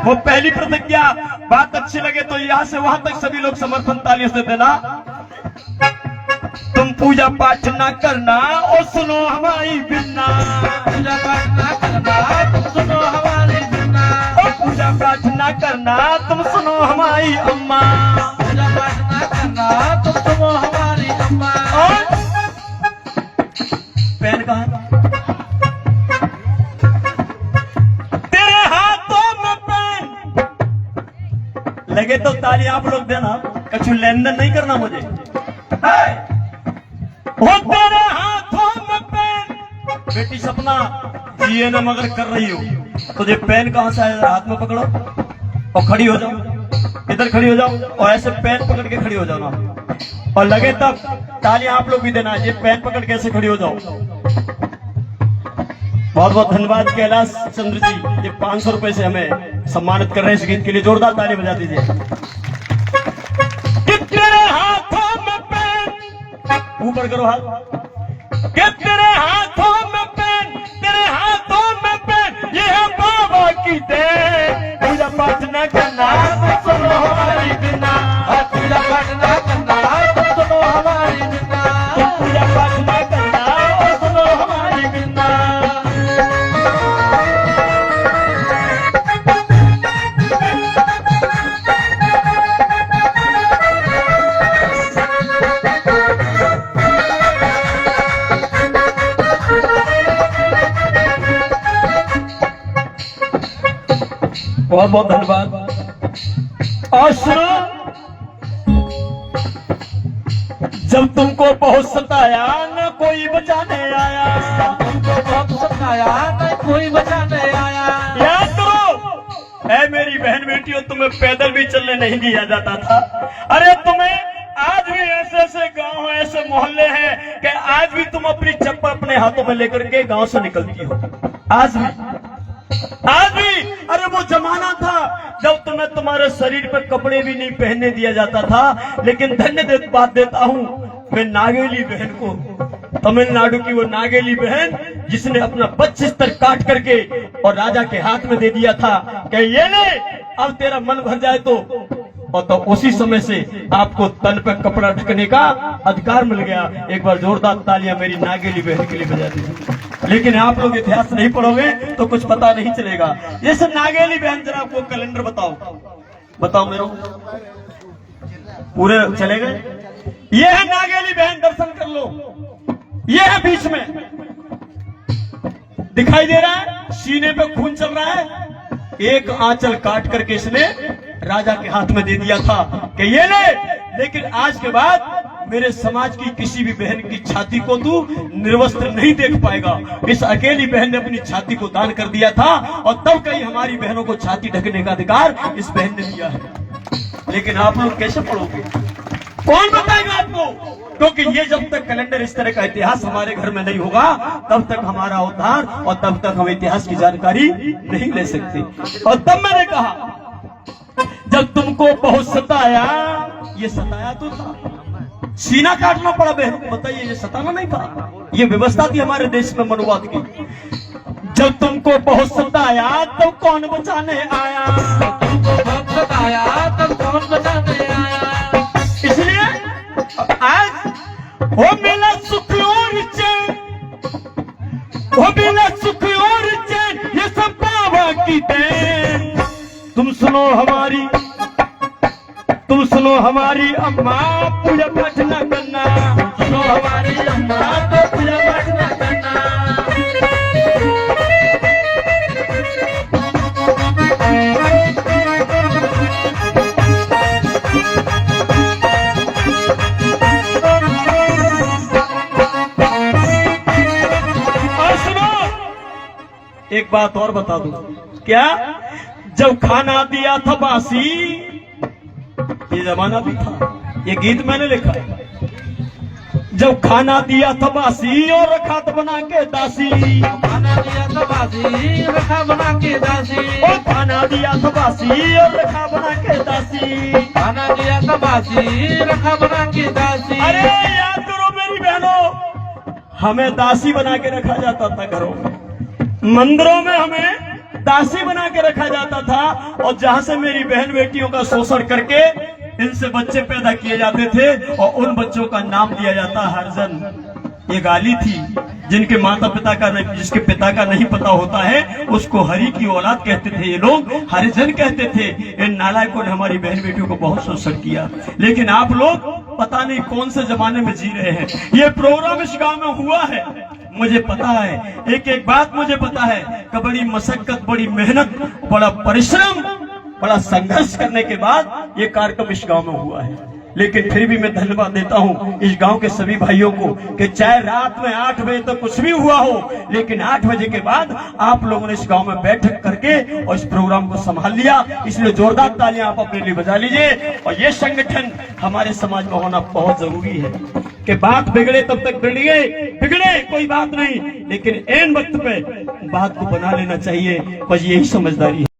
वो पहली प्रतिज्ञा। बात अच्छी लगे तो यहाँ से वहां तक सभी लोग समर्थन तालियों से देना। तुम पूजा पाठ ना करना और सुनो हमारी बिन्ना। पूजा पाठ ना करना तुम सुनो हमारी बिन्ना। और पूजा पाठ ना करना तुम सुनो हमारी अम्मा। पूजा पाठ ना करना तुम सुनो हमारी अम्मा। और पेन कहाँ? तेरे हाथों में पेन। लगे तो ताली आप लोग देना। कछु लेन देन नहीं करना मुझे। वो तेरे हाथों में पेन। बेटी सपना जिए ना मगर कर रही हो। तुझे पेन कहां से आया? हाथ में पकड़ो और खड़ी हो जाओ। इधर खड़ी हो जाओ और ऐसे पेन पकड़ के खड़ी हो जाओ ना। और लगे तब तालियां आप लोग भी देना। ये पेन पकड़ के ऐसे खड़ी हो जाओ। बहुत बहुत धन्यवाद कैलाश चंद्र जी। ये 500 रुपए से हमें सम्मानित कर रहे हैं इस गीत के लिए। जोरदार ताली बजा दीजिए। कि तेरे हाथों में पेन। ऊपर करो हाथ। कि तेरे हाथों में पेन। तेरे हाथों में पेन। ये है बाबा की देन। पूजा पाठ न करना तुम सुनो हमारी बिना। पूजा पाठ ना करना तुम सुनो हमारी बिन्ना। पूजा पाठ न करना और सुनो हमारी बिना। बहुत बहुत धन्यवाद। और सुनो, जब तुमको बहुत सताया न कोई बचाने आया। तुमको बहुत सताया न कोई बचाने आया। याद करो ऐ मेरी बहन बेटियों, तुम्हें पैदल भी चलने नहीं दिया जाता था। अरे तुम्हें आज भी ऐसे ऐसे गांव ऐसे मोहल्ले हैं कि आज भी तुम अपनी चप्पल अपने हाथों में लेकर के गांव से निकलती हो। आज भी अरे वो जमाना था जब तुम्हें तुम्हारे शरीर पर कपड़े भी नहीं पहनने दिया जाता था। लेकिन धन्य बात देता हूँ मैं नागेली बहन को, तमिलनाडु की वो नागेली बहन जिसने अपना 25 तर काट करके और राजा के हाथ में दे दिया था कि ये ले अब तेरा मन भर जाए तो उसी समय से आपको तन पर कपड़ा ढकने का अधिकार मिल गया। एक बार जोरदार तालियां मेरी नागेली बहन के लिए बजा दीजिए। लेकिन आप लोग इतिहास नहीं पढ़ोगे तो कुछ पता नहीं चलेगा। जैसे नागेली बहन, जरा आपको कैलेंडर बताओ मेरे पूरे चले गए। ये है नागेली बहन, दर्शन कर लो। ये है बीच में दिखाई दे रहा है, सीने पे खून चल रहा है। एक आंचल काट करके इसने राजा के हाथ में दे दिया था कि ये ले। लेकिन आज के बाद मेरे समाज की किसी भी बहन की छाती को तू निर्वस्त्र नहीं देख पाएगा। इस अकेली बहन ने अपनी छाती को दान कर दिया था और तब कहीं हमारी बहनों को छाती ढकने का अधिकार इस बहन ने दिया है। लेकिन आप लोग कैसे पढ़ोगे? कौन बताएगा आपको? क्योंकि ये जब तक कैलेंडर इस तरह का इतिहास हमारे घर में नहीं होगा तब तक हमारा उद्धार और तब तक हम इतिहास की जानकारी नहीं ले सकते। और तब मैंने कहा जब तुमको बहुत सताया, ये सताया तो था, सीना काटना पड़ा बहन को। बताइए ये सताना नहीं था, ये व्यवस्था थी हमारे देश में मनुवाद की। जब तुमको बहुत सताया तब कौन बचाने आया। तुमको बहुत सताया तब कौन बचाने आया। इसलिए आज वो मिला सुख और चैन, वो मिला सुख और चैन, ये सब बाबा की देन। तुम सुनो हमारी अम्मा, पूजा पाठ न करना। सुनो हमारी अम्मा तो पूजा पाठ न करना। और सुनो एक बात और बता दूं क्या? जब खाना दिया था बासी, ये जमाना भी था, ये गीत मैंने लिखा है। जब खाना दिया था बासी और रखा था बना के दासी। खाना दिया था बासी रखा बना के दासी। और खाना दिया था बासी और रखा बना के दासी। खाना दिया था बासी रखा बना के दासी। अरे याद करो मेरी बहनों, हमें दासी बना के रखा जाता था घरों में। मंदिरों में हमें दासी बना के रखा जाता था, और जहां से मेरी बहन बेटियों का शोषण करके इनसे बच्चे पैदा किए जाते थे, और उन बच्चों का नाम दिया जाता हरिजन। ये गाली थी, जिनके माता पिता का नहीं, जिसके पिता का नहीं पता होता है उसको हरि की औलाद कहते थे, ये लोग हरिजन कहते थे। इन नालायकों ने हमारी बहन बेटियों को बहुत शोषण किया। लेकिन आप लोग पता नहीं कौन से जमाने में जी रहे हैं। ये प्रोग्राम इस गांव में हुआ है, मुझे पता है, एक एक बात मुझे पता है कि बड़ी मशक्कत, बड़ी मेहनत, बड़ा परिश्रम, बड़ा संघर्ष करने के बाद ये कार्यक्रम इस गांव में हुआ है। लेकिन फिर भी मैं धन्यवाद देता हूं इस गांव के सभी भाइयों को कि चाहे रात में 8 बजे तक कुछ भी हुआ हो, लेकिन 8 बजे के बाद आप लोगों ने इस गांव में बैठक करके और इस प्रोग्राम को संभाल लिया। इसलिए जोरदार तालियां आप अपने लिए बजा लीजिए। और ये संगठन हमारे समाज में होना बहुत जरूरी है कि बात बिगड़े तब तक बिगड़े कोई बात नहीं, लेकिन एन वक्त पे बात को बना लेना चाहिए। बस यही समझदारी है।